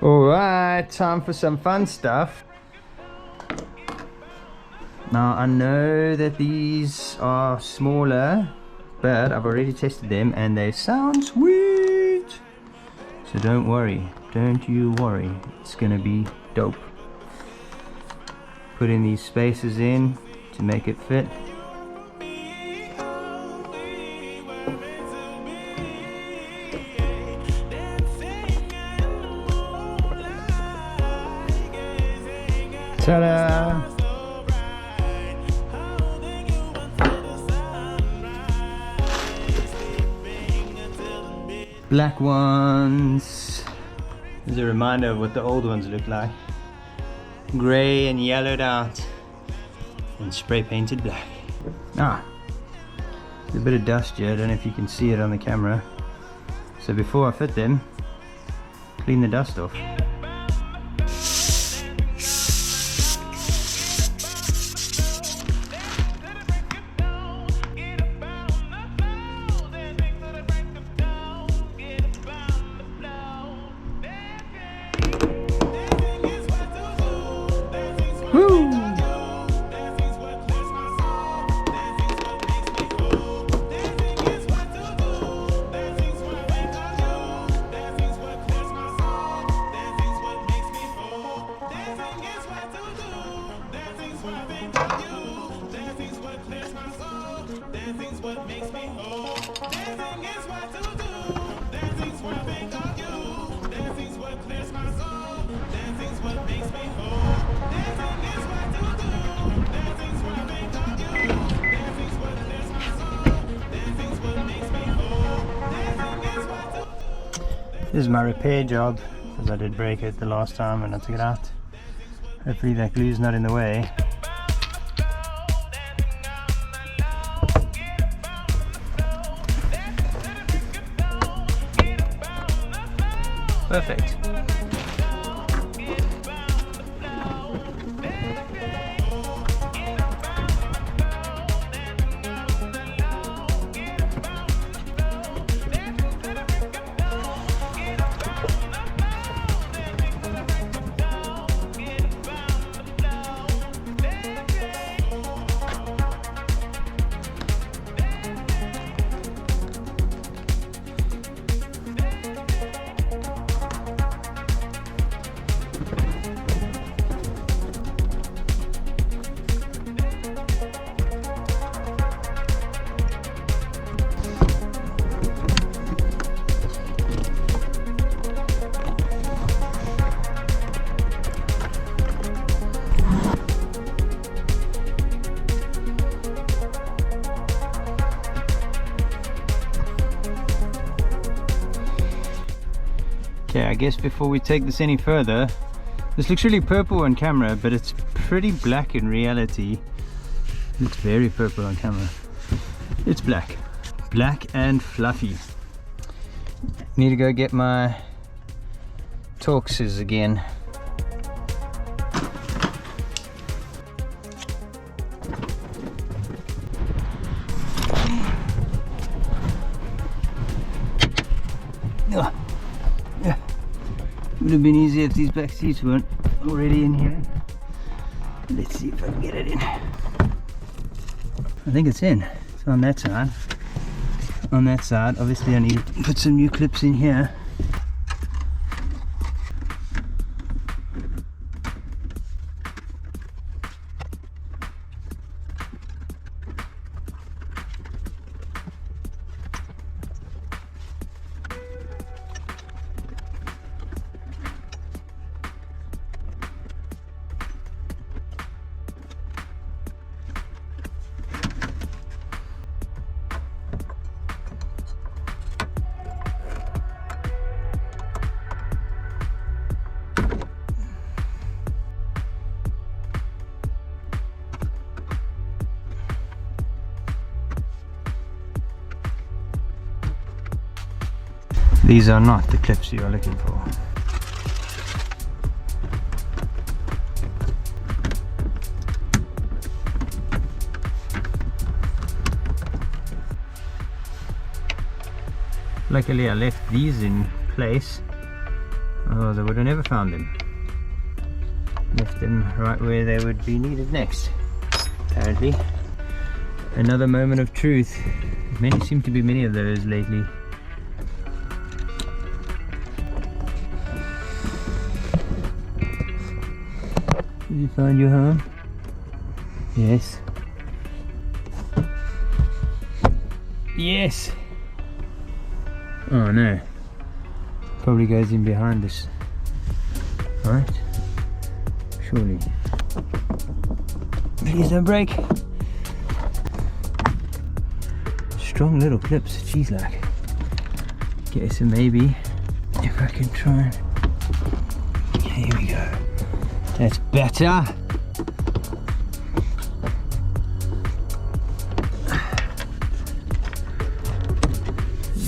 Alright, time for some fun stuff. Now I know that these are smaller, but I've already tested them and they sound sweet. So don't worry, don't you worry, it's gonna be dope. Putting these spacers in to make it fit. Ta-da! Black ones. There's a reminder of what the old ones look like. Grey and yellowed out and spray painted black. There's a bit of dust here, I don't know if you can see it on the camera. So before I fit them, clean the dust off. This is my repair job, because I did break it the last time and I took it out. Hopefully that glue's not in the way. Perfect. Okay, I guess before we take this any further, this looks really purple on camera, but it's pretty black in reality. It looks very purple on camera. It's black. Black and fluffy. Need to go get my torque scissors again. Would have been easier if these back seats weren't already in here. Let's see if I can get it in. I think it's in. It's on that side. On that side, obviously I need to put some new clips in here. These are not the clips you are looking for. Luckily I left these in place Oh, they would have never found them. Left them right where they would be needed next, apparently. Another moment of truth. Seem to be many of those lately. Did you find your home? Yes. Yes! Oh no. Probably goes in behind this. Right? Surely. Please don't break. Strong little clips, geez, like. Okay, so maybe if I can try and. Here we go. That's better.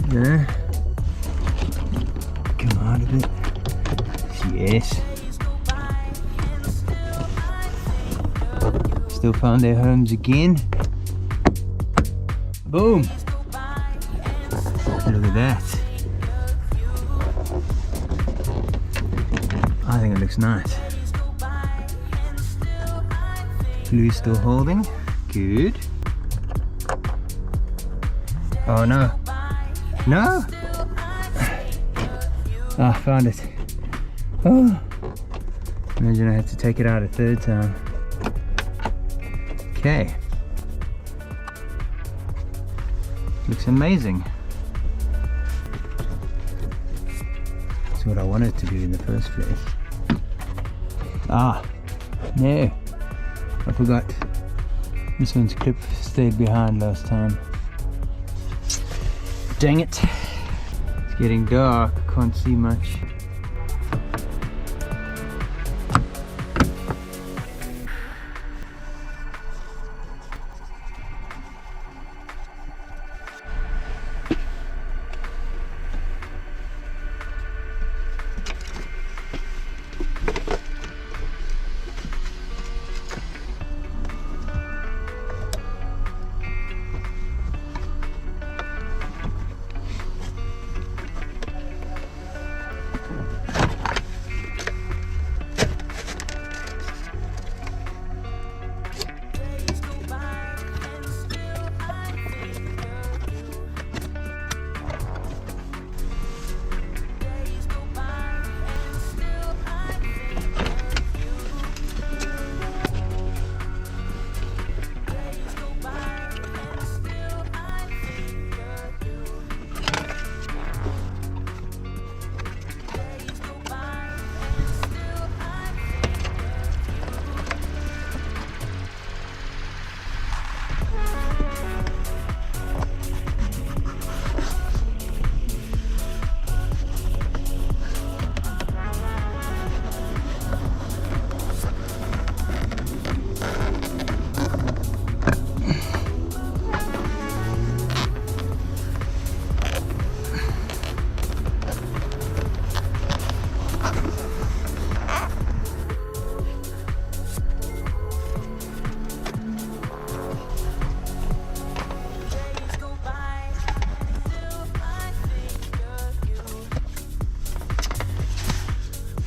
There. Come out of it. Yes. Still found their homes again. Boom! Look at that. I think it looks nice. Glue still holding. Good. Oh no. No! Ah, found it. Oh! Imagine I had to take it out a third time. Okay. Looks amazing. That's what I wanted to do in the first place. Ah, no. I forgot. This one's clip stayed behind last time. Dang it. It's getting dark, can't see much.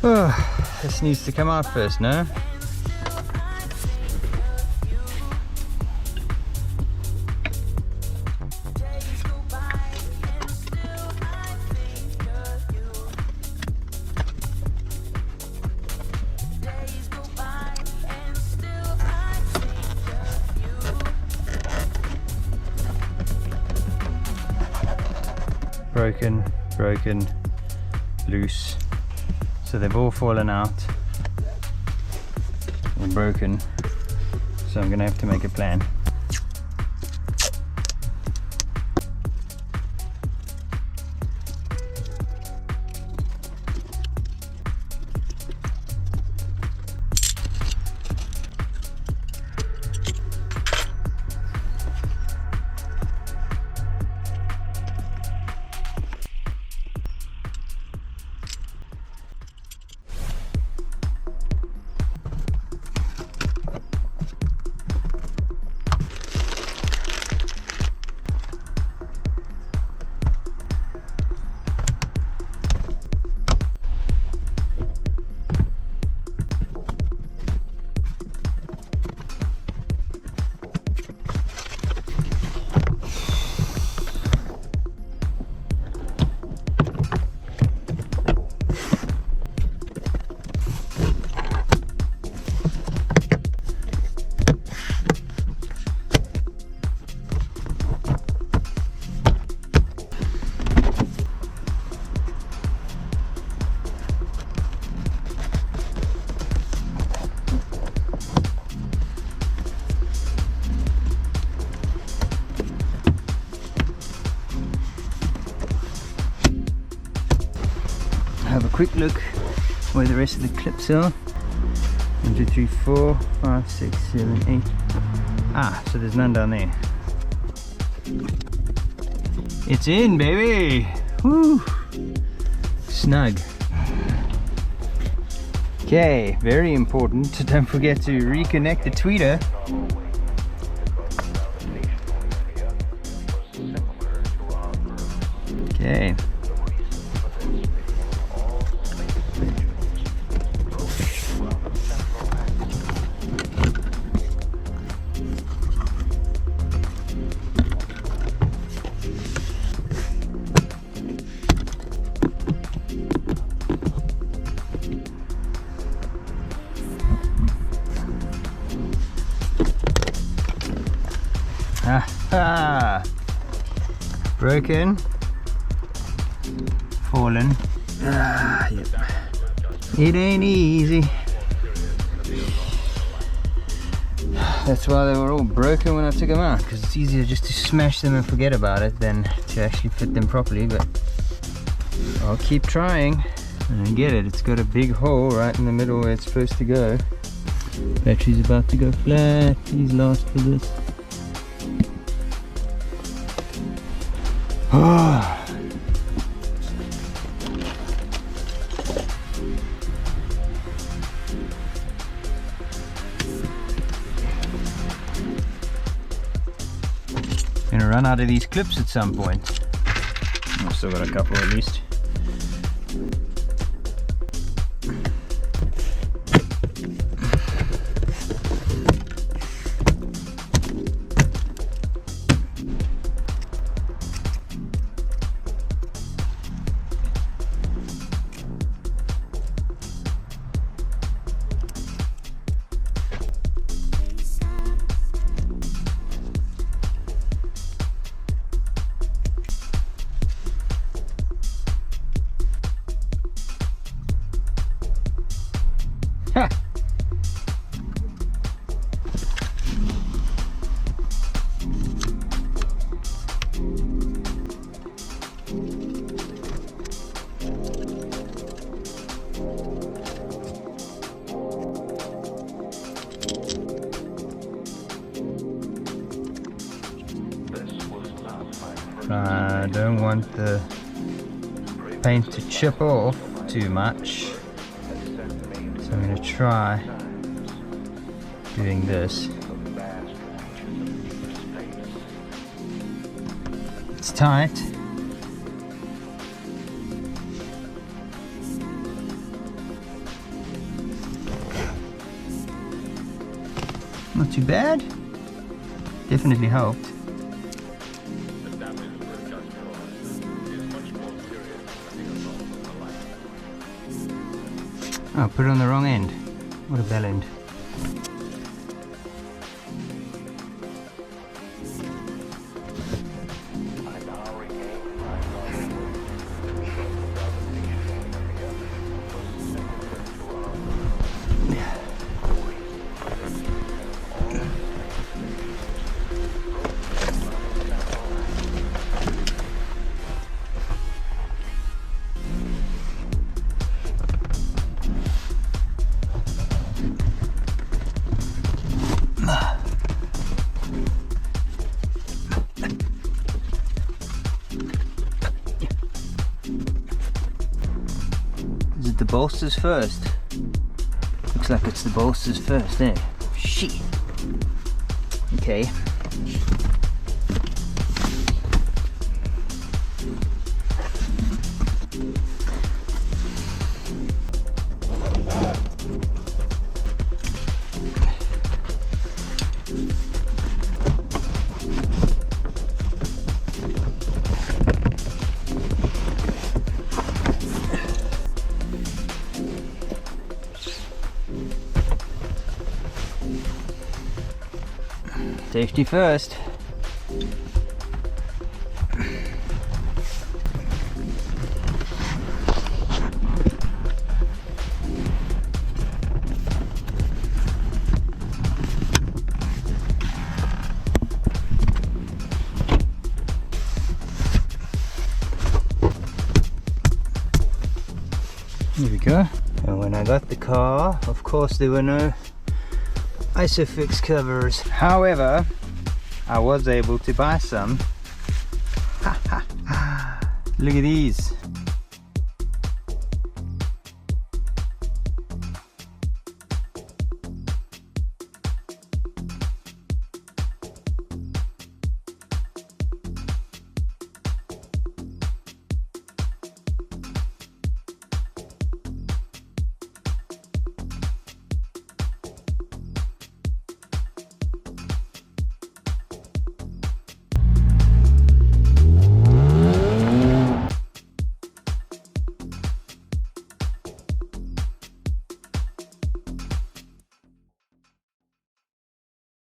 Oh, this needs to come out first, no? Broken, loose. So they've all fallen out or broken. So I'm gonna have to make a plan. have a quick look where the rest of the clips are. 1, 2, 3, 4, 5, 6, 7, 8. Ah, so there's none down there. It's in, baby! Woo! Snug. Okay, very important. Don't forget to reconnect the tweeter. Okay. Ah, broken, fallen. Ah, yep. It ain't easy. That's why they were all broken when I took them out, because it's easier just to smash them and forget about it than to actually fit them properly. But I'll keep trying. And I get it, it's got a big hole right in the middle where it's supposed to go. Battery's about to go flat. Please last for this. Gonna run out of these clips at some point. I've still got a couple at least. Ha! I don't want the paint to chip off too much. So I'm going to try doing this. It's tight. Not too bad. Definitely helped. Oh, put it on the wrong end. What a bell end. The bolsters first. Looks like it's the bolsters first there. Shit. Okay. Safety first. There we go. And when I got the car, of course there were no ISOFIX covers. However, I was able to buy some. Look at these.